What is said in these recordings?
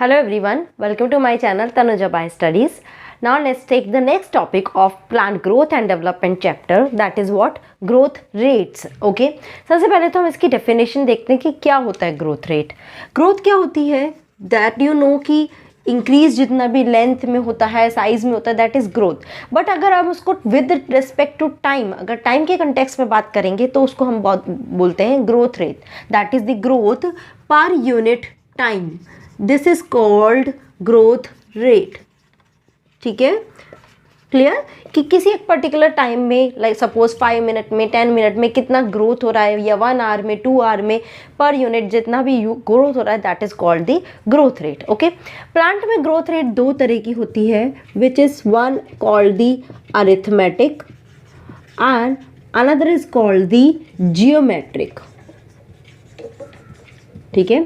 Hello everyone, welcome to my channel Tanuja Bai Studies. Now let's take the next topic of plant growth and development chapter, that is what growth rates. Okay, सबसे पहले तो हम इसकी definition देखते हैं कि क्या होता है growth rate. Growth क्या होती है? That you know कि इंक्रीज जितना भी लेंथ में होता है, साइज में होता है, दैट इज ग्रोथ. बट अगर हम उसको विद रिस्पेक्ट टू टाइम, अगर टाइम के कंटेक्स्ट में बात करेंगे तो उसको हम बोलते हैं growth rate. That is the growth per unit time. This is called growth rate. ठीक है, क्लियर कि किसी एक पर्टिकुलर टाइम में, लाइक सपोज 5 मिनट में, 10 मिनट में कितना ग्रोथ हो रहा है, या 1 आवर में, 2 आवर में, पर यूनिट जितना भी ग्रोथ हो रहा है, that is called the growth rate. Okay, plant में ग्रोथ रेट दो तरह की होती है, which is one called the arithmetic and another is called the geometric. ठीक है,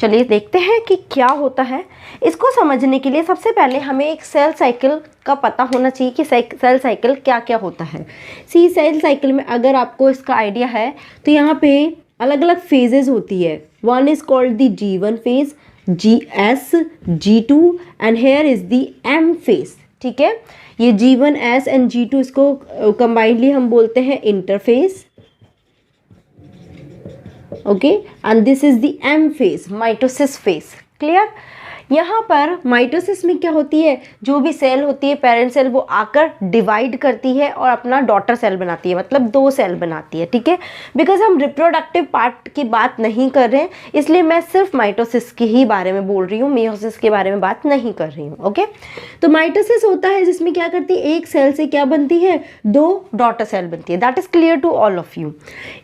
चलिए देखते हैं कि क्या होता है. इसको समझने के लिए सबसे पहले हमें एक सेल साइकिल का पता होना चाहिए कि सेल साइकिल क्या क्या होता है. सेल साइकिल में अगर आपको इसका आइडिया है तो यहाँ पे अलग अलग फेजेस होती है. One is called the G1 phase, GS, G2 and here is the M phase. ठीक है, ये G1, S एंड G2 इसको कंबाइंडली हम बोलते हैं interphase. Okay, and this is the M phase, mitosis phase. Clear. यहाँ पर माइटोसिस में क्या होती है, जो भी सेल होती है पेरेंट सेल, वो आकर डिवाइड करती है और अपना डॉटर सेल बनाती है, मतलब 2 सेल बनाती है. ठीक है, बिकॉज हम रिप्रोडक्टिव पार्ट की बात नहीं कर रहे हैं, इसलिए मैं सिर्फ माइटोसिस के ही बारे में बोल रही हूँ, मेयोसिस के बारे में बात नहीं कर रही हूँ. ओके, तो माइटोसिस होता है जिसमें क्या करती है, एक सेल से क्या बनती है, 2 डॉटर सेल बनती है. That is clear to all of you.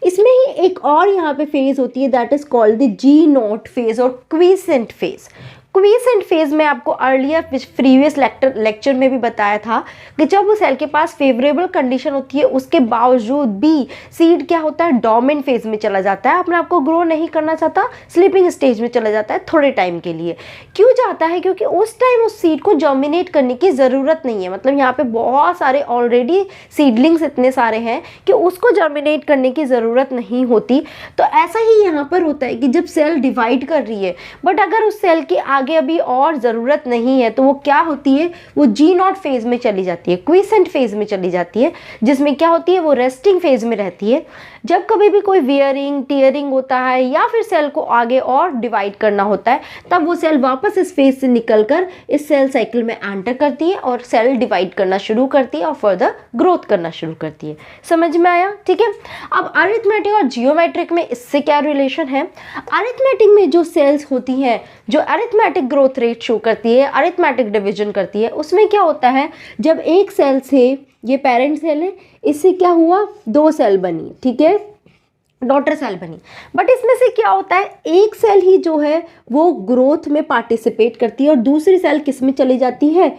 इसमें ही एक और यहाँ पे फेज होती है, that is called the G0 phase और क्वीसेंट फेज. क्वीसेंट फेज में आपको अर्लियर प्रीवियस लेक्चर में भी बताया था कि जब वो सेल के पास फेवरेबल कंडीशन होती है, उसके बावजूद भी सीड क्या होता है, डोर्मेंट फेज में चला जाता है, अपने आप को ग्रो नहीं करना चाहता, स्लीपिंग स्टेज में चला जाता है थोड़े टाइम के लिए. क्यों जाता है, क्योंकि उस टाइम उस सीड को जर्मिनेट करने की ज़रूरत नहीं है. मतलब यहाँ पे बहुत सारे ऑलरेडी सीडलिंग्स इतने सारे हैं कि उसको जर्मिनेट करने की ज़रूरत नहीं होती. तो ऐसा ही यहाँ पर होता है कि जब सेल डिवाइड कर रही है, बट अगर उस सेल के आगे अभी और ज़रूरत नहीं है, तो वो क्या होती है, वो G0 फेज में चली जाती है, क्वीसेंट फेज में चली जाती है, जिसमें क्या होती है, वो रेस्टिंग फेज में रहती है. जब कभी भी कोई वियरिंग टीयरिंग होता है या फिर सेल को आगे और डिवाइड करना होता है, तब वो सेल वापस इस फेज से निकलकर इस सेल साइकिल में एंटर करती है और सेल डिवाइड करना शुरू करती है और फर्दर ग्रोथ करना शुरू करती है. समझ में आया. ठीक है, अब अरिथमेटिक और जियोमेट्रिक में इससे क्या रिलेशन है. अरिथमेटिक में जो सेल्स होती हैं, जो अरिथमेटिक ग्रोथ रेट शो करती है, अरिथमेटिक डिवीजन करती है, उसमें क्या होता है, जब एक सेल से, ये पेरेंट सेल है, इससे क्या हुआ, 2 सेल बनी. ठीक है, डॉटर सेल बनी. बट इसमें से क्या होता है, एक सेल ही जो है वो ग्रोथ में पार्टिसिपेट करती है और दूसरी सेल किस में चली जाती है,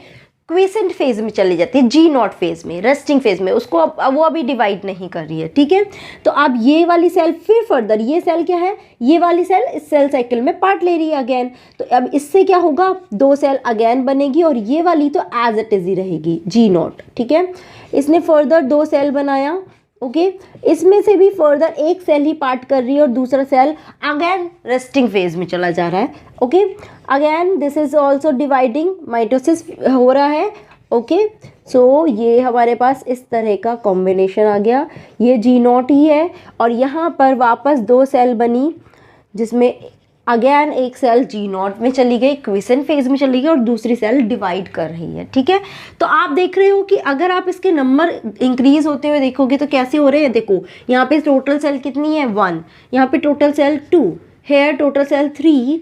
क्वीसेंट फेज में चली जाती है, G0 फेज में, रेस्टिंग फेज में. उसको अब वो अभी डिवाइड नहीं कर रही है. ठीक है, तो अब ये वाली सेल फिर फर्दर, ये सेल क्या है, ये वाली सेल इस सेल साइकिल में पार्ट ले रही है अगेन. तो अब इससे क्या होगा, 2 सेल अगेन बनेगी और ये वाली तो एज इट इज ही रहेगी, G0. ठीक है, इसने फर्दर 2 सेल बनाया. ओके, इसमें से भी फर्दर एक सेल ही पार्ट कर रही है और दूसरा सेल अगेन रेस्टिंग फेज में चला जा रहा है. Okay, again this is also dividing, mitosis हो रहा है. ओके, सो ये हमारे पास इस तरह का कॉम्बिनेशन आ गया. ये G0 ही है और यहाँ पर वापस 2 सेल बनी, जिसमें अगेन एक सेल G0 में चली गई, क्वीसेंट फेज में चली गई और दूसरी सेल डिवाइड कर रही है. ठीक है, तो आप देख रहे हो कि अगर आप इसके नंबर इंक्रीज होते हुए देखोगे तो कैसे हो रहे हैं. देखो यहाँ पे टोटल सेल कितनी है, 1, यहाँ पे total cell 2, here total cell 3,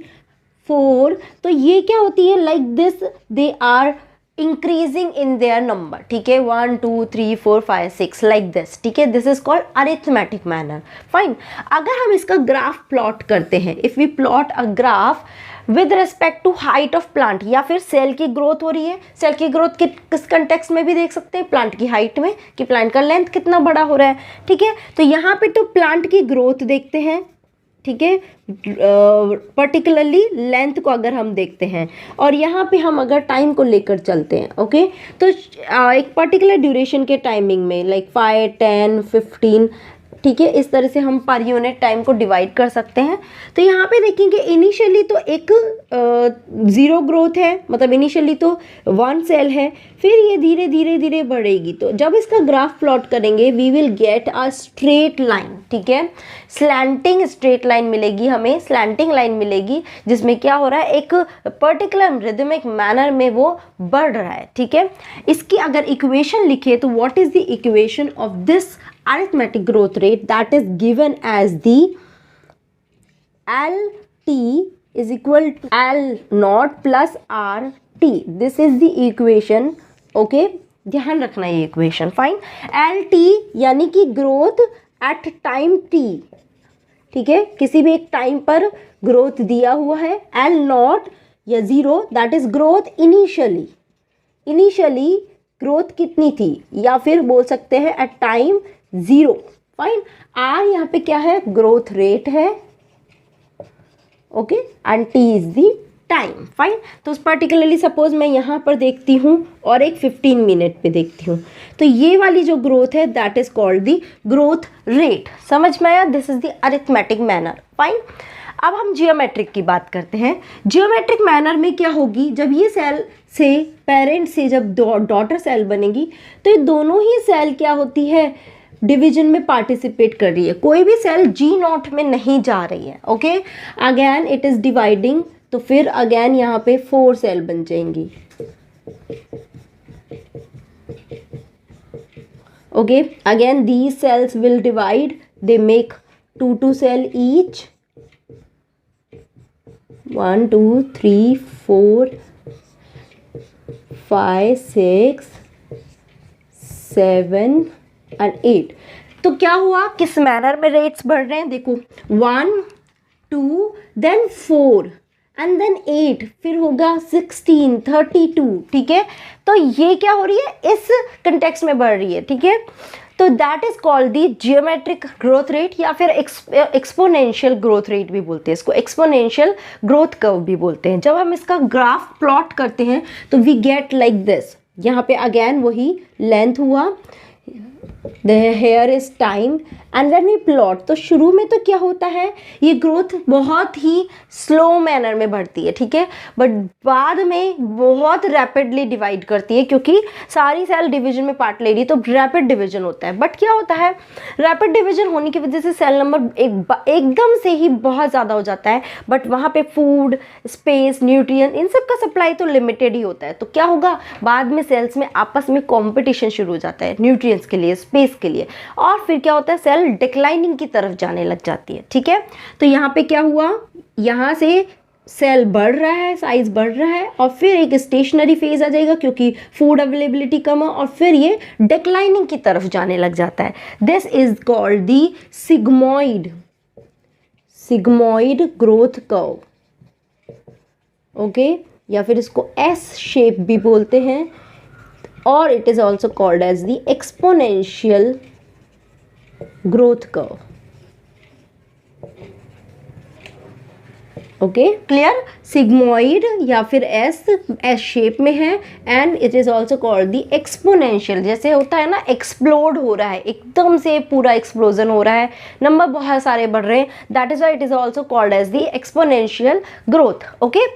4. तो ये क्या होती है, like this they are increasing in their number. ठीक है, 1 2 3 4 5 6 लाइक दिस. ठीक है, this is called arithmetic manner. Fine. अगर हम इसका ग्राफ प्लॉट करते हैं, if we plot a graph with respect to height of plant, या फिर सेल की ग्रोथ हो रही है, सेल की ग्रोथ किस कंटेक्स्ट में भी देख सकते हैं, प्लांट की हाइट में, कि प्लांट का लेंथ कितना बड़ा हो रहा है. ठीक है, तो यहाँ पे तो प्लांट की ग्रोथ देखते हैं. ठीक है, पर्टिकुलरली लेंथ को अगर हम देखते हैं, और यहाँ पे हम अगर टाइम को लेकर चलते हैं. ओके, तो एक पर्टिकुलर ड्यूरेशन के टाइमिंग में, लाइक 5 10 15 ठीक है, इस तरह से हम पर यूनिट टाइम को डिवाइड कर सकते हैं। तो यहाँ पे देखेंगे इनिशियली तो एक ज़ीरो ग्रोथ है, मतलब इनिशियली तो 1 सेल है, फिर ये धीरे धीरे धीरे बढ़ेगी। तो जब इसका ग्राफ प्लॉट करेंगे we will get a straight line, ठीक है, स्लैंटिंग स्ट्रेट लाइन मिलेगी हमें, स्लैंटिंग लाइन मिलेगी जिसमें क्या हो रहा है, एक पर्टिकुलर रिदमिक मैनर में वो बढ़ रहा है, ठीक है। इसकी अगर इक्वेशन लिखे तो what is the equation of this arithmetic growth rate, that is given as the LT is equal to L naught plus RT. This is the equation, okay, ध्यान रखना ये इक्वेशन, फाइन। LT यानी कि growth at time t, ठीक है, किसी भी एक टाइम पर ग्रोथ दिया हुआ है। L नॉट या zero that is growth initially, initially growth कितनी थी, या फिर बोल सकते हैं एट टाइम 0, फाइन। आर यहाँ पे क्या है, ग्रोथ रेट है, okay, and T is the time, fine. तो पर्टिकुलरली सपोज मैं यहाँ पर देखती हूँ और एक 15 मिनट पे देखती हूँ, तो ये वाली जो ग्रोथ है that is called the growth rate. समझ में आया, this is the arithmetic manner, fine. अब हम जियोमेट्रिक की बात करते हैं। जियोमेट्रिक मैनर में क्या होगी, जब ये सेल से पेरेंट से जब डॉटर सेल बनेगी तो ये दोनों ही सेल क्या होती है, डिवीजन में पार्टिसिपेट कर रही है, कोई भी सेल G0 में नहीं जा रही है, okay. Again it is dividing, तो फिर अगेन यहाँ पे 4 सेल बन जाएंगी, okay. Again these cells will divide, they make 2 cell each, 1 2 3 4 5 6 7 and 8। तो क्या हुआ, किस मैनर में रेट्स बढ़ रहे हैं, देखो 1 2 देन 4 एंड देन 8, फिर होगा 16 32, ठीक है। तो ये क्या हो रही है, इस कंटेक्स्ट में बढ़ रही है, ठीक है। तो that is called the geometric growth rate, या फिर एक्सपोनेंशियल ग्रोथ रेट भी बोलते हैं इसको, एक्सपोनेंशियल ग्रोथ कर्व भी बोलते हैं। जब हम इसका ग्राफ प्लॉट करते हैं तो वी गेट लाइक दिस, यहाँ पे अगेन वही लेंथ हुआ, here is time and when we plot, तो शुरू में तो क्या होता है, ये ग्रोथ बहुत ही स्लो मैनर में बढ़ती है, ठीक है, बट बाद में बहुत रैपिडली डिवाइड करती है, क्योंकि सारी सेल डिवीजन में पार्ट ले रही है, तो रैपिड डिवीजन होता है। बट क्या होता है, रैपिड डिवीजन होने की वजह से सेल नंबर एकदम से ही बहुत ज़्यादा हो जाता है, बट वहाँ पे फूड, स्पेस, न्यूट्रिएंट, इन सब का सप्लाई तो लिमिटेड ही होता है। तो क्या होगा, बाद में सेल्स में आपस में कॉम्पिटिशन शुरू हो जाता है न्यूट्रिएंट्स के लिए, स्पेस के लिए, और फिर क्या होता है, सेल डिक्लाइनिंग की तरफ जाने लग जाती है, ठीक है। तो यहाँ पे क्या हुआ, यहाँ से सेल बढ़ रहा है, साइज बढ़ रहा है, और फिर एक स्टेशनरी फेज आ जाएगा क्योंकि फूड अवेलेबिलिटी कम है, और फिर ये डिक्लाइनिंग की तरफ जाने लग जाता है। This is called the sigmoid growth curve, okay, या फिर इसको एस शेप भी बोलते हैं, और it is also called as the exponential growth curve, okay, clear. Sigmoid या फिर एस शेप में है, and it is also called the exponential, जैसे होता है ना, एक्सप्लोड हो रहा है, एकदम से पूरा एक्सप्लोजन हो रहा है, नंबर बहुत सारे बढ़ रहे हैं, that is why it is also called as the exponential growth, okay.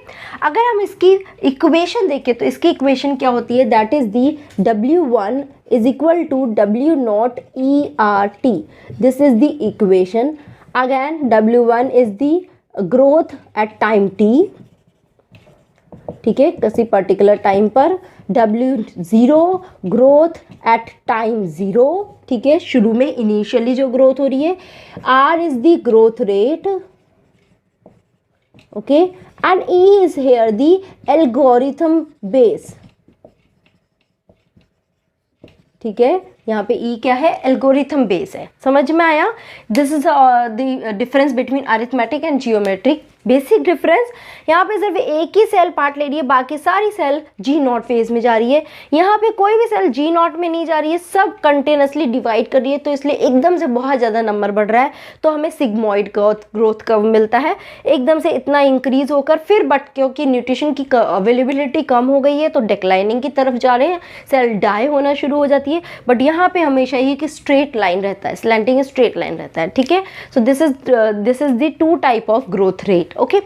अगर हम इसकी इक्वेशन देखें तो इसकी इक्वेशन क्या होती है, that is the W1 is equal to W0 ERT. This is the equation. Again, W1 is the growth at time t, ठीक है, किसी पर्टिकुलर टाइम पर। W0 ग्रोथ एट टाइम 0, ठीक है, शुरू में इनिशियली जो ग्रोथ हो रही है। R is the growth rate, okay, and E is here the algorithm base, ठीक है। यहाँ पे ई क्या है, एल्गोरिथम बेस है, समझ में आया। This is the difference between arithmetic and geometric basic difference, यहाँ पे सिर्फ एक ही सेल पार्ट ले रही है, बाकी सारी सेल G0 फेज में जा रही है। यहाँ पे कोई भी सेल G0 में नहीं जा रही है, सब कंटिन्यूसली डिवाइड कर रही है, तो इसलिए एकदम से बहुत ज़्यादा नंबर बढ़ रहा है, तो हमें सिग्मॉइड ग्रोथ कर्व मिलता है। एकदम से इतना इंक्रीज होकर फिर बट क्योंकि न्यूट्रिशन की अवेलेबिलिटी कम हो गई है तो डिक्लाइनिंग की तरफ जा रहे हैं, सेल डाई होना शुरू हो जाती है। बट यहाँ पे हमेशा ही कि स्ट्रेट लाइन रहता है, स्लैंटिंग स्ट्रेट लाइन रहता है, ठीक है। So this is the two type of growth rate, okay.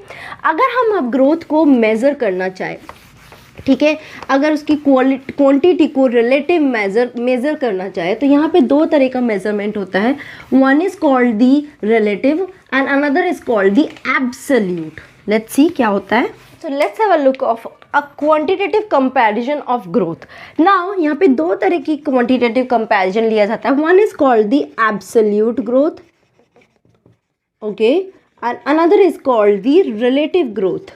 अगर हम अब ग्रोथ को मेज़र करना चाहें, ठीक है, अगर उसकी क्वांटिटी को रिलेटिव मेज़र करना चाहे तो यहाँ पे दो तरह का मेजरमेंट होता है। One is called the relative and another is called the absolute. Let's see क्या होता है। So let's have a look of a quantitative comparison of growth. Now यहाँ पे दो तरह की क्वांटिटेटिव कंपैरिजन लिया जाता है। One is called the absolute growth, okay, and another is called the relative growth.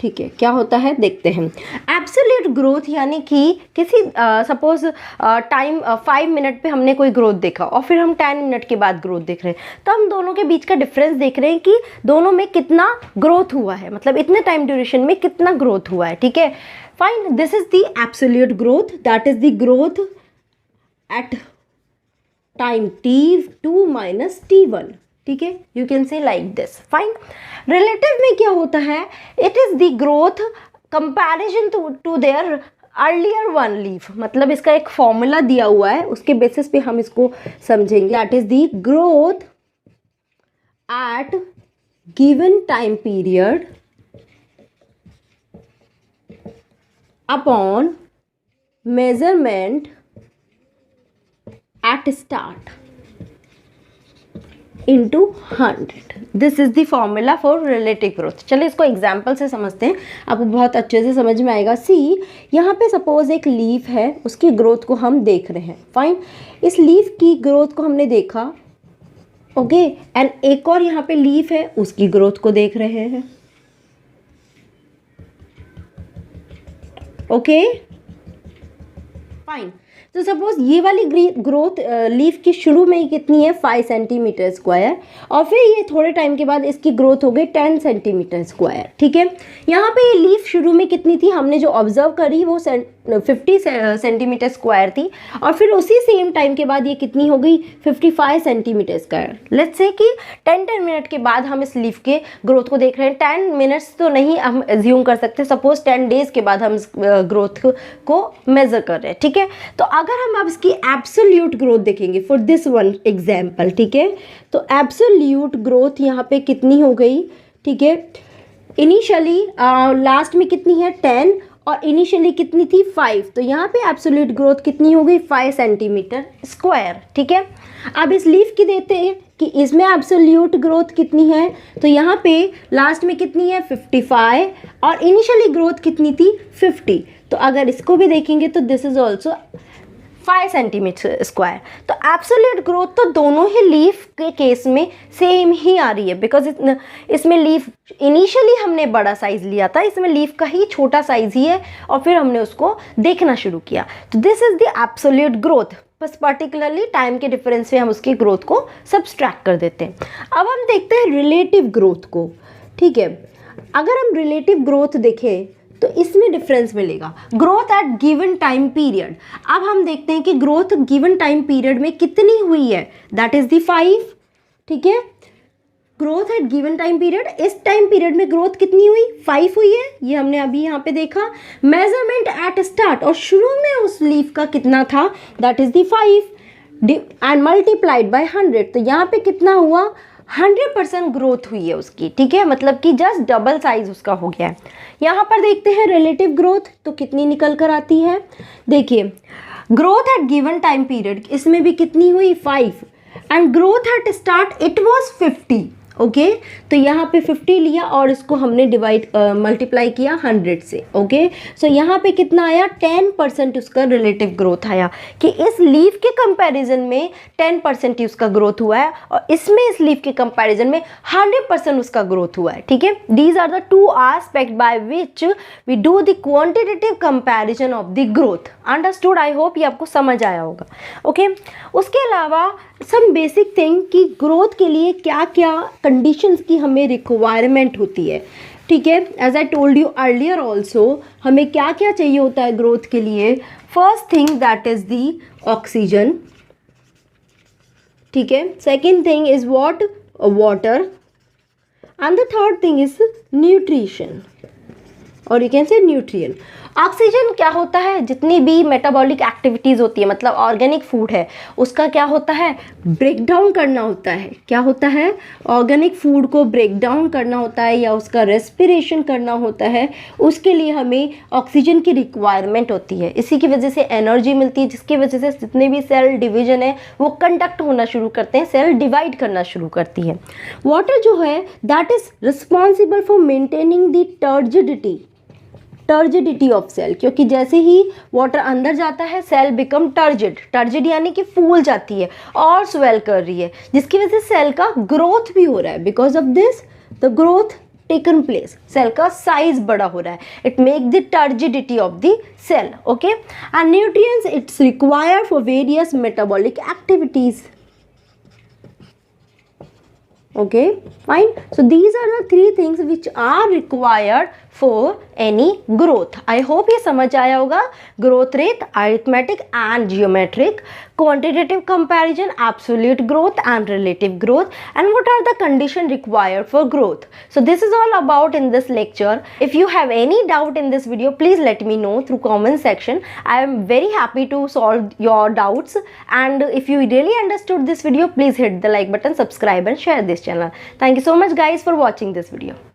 ठीक है, क्या होता है देखते हैं। एब्सोल्यूट ग्रोथ यानी कि किसी सपोज टाइम 5 मिनट पे हमने कोई ग्रोथ देखा और फिर हम 10 मिनट के बाद ग्रोथ देख रहे हैं, तो हम दोनों के बीच का डिफरेंस देख रहे हैं कि दोनों में कितना ग्रोथ हुआ है, मतलब इतने टाइम ड्यूरेशन में कितना ग्रोथ हुआ है, ठीक है। Fine, this is the absolute growth, that is the growth at time t2 minus t1, ठीक है। You can say like this. Fine, relative में क्या होता है, it is the growth comparison to their earlier one leaf, मतलब इसका एक formula दिया हुआ है, उसके बेसिस पे हम इसको समझेंगे। That is the growth at given time period upon measurement at start into 100. This is the formula for relative growth. चलिए इसको एग्जाम्पल से समझते हैं, आपको बहुत अच्छे से समझ में आएगा। सी, यहाँ पे सपोज एक लीफ है, उसकी ग्रोथ को हम देख रहे हैं। फाइन, इस लीफ की ग्रोथ को हमने देखा, ओके, एंड एक और यहाँ पे लीफ है, उसकी ग्रोथ को देख रहे हैं, ओके। फाइन, तो सपोज ये वाली ग्रोथ लीफ की शुरू में ही कितनी है, 5 सेंटीमीटर स्क्वायर, और फिर ये थोड़े टाइम के बाद इसकी ग्रोथ हो गई 10 सेंटीमीटर स्क्वायर, ठीक है। यहाँ पे ये लीफ शुरू में कितनी थी, हमने जो ऑब्जर्व करी वो 50 सेंटीमीटर स्क्वायर थी, और फिर उसी सेम टाइम के बाद ये कितनी हो गई, 55 सेंटीमीटर स्क्वायर। लेट्स से कि 10 मिनट के बाद हम इस लीफ के ग्रोथ को देख रहे हैं। 10 मिनट्स तो नहीं हम एज्यूम कर सकते, सपोज 10 डेज के बाद हम इस ग्रोथ को मेजर कर रहे हैं, ठीक है। तो अगर हम अब इसकी एब्सोल्यूट ग्रोथ देखेंगे फॉर दिस वन एग्जाम्पल, ठीक है, तो एब्सोल्यूट ग्रोथ यहाँ पे कितनी हो गई, ठीक है। इनिशियली लास्ट में कितनी है 10 और इनिशियली कितनी थी 5, तो यहाँ पे एब्सोल्यूट ग्रोथ कितनी हो गई 5 सेंटीमीटर स्क्वायर, ठीक है। अब इस लीफ की देते हैं कि इसमें एब्सोल्यूट ग्रोथ कितनी है, तो यहाँ पे लास्ट में कितनी है 55 और इनिशियली ग्रोथ कितनी थी 50, तो अगर इसको भी देखेंगे तो this is also 5 centimetre square. तो एब्सोल्यूट ग्रोथ तो दोनों ही लीफ के केस में सेम ही आ रही है, बिकॉज इसमें लीफ इनिशियली हमने बड़ा साइज लिया था, इसमें लीफ का ही छोटा साइज ही है, और फिर हमने उसको देखना शुरू किया, तो this is the absolute growth. बस पर्टिकुलरली टाइम के डिफरेंस से हम उसकी ग्रोथ को सब्सट्रैक्ट कर देते हैं। अब हम देखते हैं रिलेटिव ग्रोथ को, ठीक है। अगर हम रिलेटिव ग्रोथ देखें तो इसमें डिफरेंस मिलेगा, growth at given time period. अब हम देखते हैं कि ग्रोथ गिवन टाइम पीरियड में कितनी हुई है, दैट इज द 5, ठीक है। Growth at given time period, इस टाइम पीरियड में ग्रोथ कितनी हुई 5 हुई है, ये हमने अभी यहाँ पे देखा। मेजरमेंट एट स्टार्ट, और शुरू में उस लीफ का कितना था, that is the 5 and multiplied by 100, तो यहाँ पे कितना हुआ 100% ग्रोथ हुई है उसकी, ठीक है, मतलब कि जस्ट डबल साइज उसका हो गया है। यहाँ पर देखते हैं रिलेटिव ग्रोथ तो कितनी निकल कर आती है। देखिए growth at given time period, इसमें भी कितनी हुई 5 and growth at start it was 50, okay तो यहाँ पे 50 लिया और इसको हमने मल्टीप्लाई किया 100 से। ओके सो यहाँ पे कितना आया 10% उसका रिलेटिव ग्रोथ आया कि इस लीफ के कंपैरिजन में 10% ही उसका ग्रोथ हुआ है और इसमें इस लीफ के कंपैरिजन में 100% उसका ग्रोथ हुआ है। ठीक है, these are the two aspect by which we do the quantitative comparison of the growth. Understood? I hope ये आपको समझ आया होगा। ओके उसके अलावा सम बेसिक थिंग कि ग्रोथ के लिए क्या क्या कंडीशंस की हमें रिक्वायरमेंट होती है। ठीक है, as I told you earlier also हमें क्या क्या चाहिए होता है ग्रोथ के लिए। First thing that is the oxygen. ठीक है, second thing is what? Water and the third thing is nutrition और you can say nutrient. Oxygen क्या होता है? जितनी भी मेटाबॉलिक एक्टिविटीज़ होती है मतलब ऑर्गेनिक फूड है उसका क्या होता है? ब्रेक डाउन करना होता है। क्या होता है? ऑर्गेनिक फूड को ब्रेक डाउन करना होता है या उसका रेस्पिरेशन करना होता है। उसके लिए हमें ऑक्सीजन की रिक्वायरमेंट होती है। इसी की वजह से एनर्जी मिलती है जिसकी वजह से जितने भी सेल डिवीजन है वो कंडक्ट होना शुरू करते हैं, सेल डिवाइड करना शुरू करती है। वाटर जो है that is responsible for maintaining the turgidity of cell, क्योंकि जैसे ही वाटर अंदर जाता है सेल बिकम टर्जिड यानी कि फूल जाती है और स्वेल कर रही है जिसकी वजह से सेल का ग्रोथ भी हो रहा है। Because of this the growth taken place, cell का साइज बड़ा हो रहा है। It make the turgidity of the cell. Okay and nutrients it's required for various metabolic activities. Okay, fine. So these are the three things which are required for any growth. I hope ये समझ आया होगा। Growth rate, arithmetic and geometric, quantitative comparison, absolute growth and relative growth, and what are the conditions required for growth. So this is all about in this lecture. If you have any doubt in this video, please let me know through comment section. I am very happy to solve your doubts, and if you really understood this video, please hit the like button, subscribe and share this channel. Thank you so much guys for watching this video.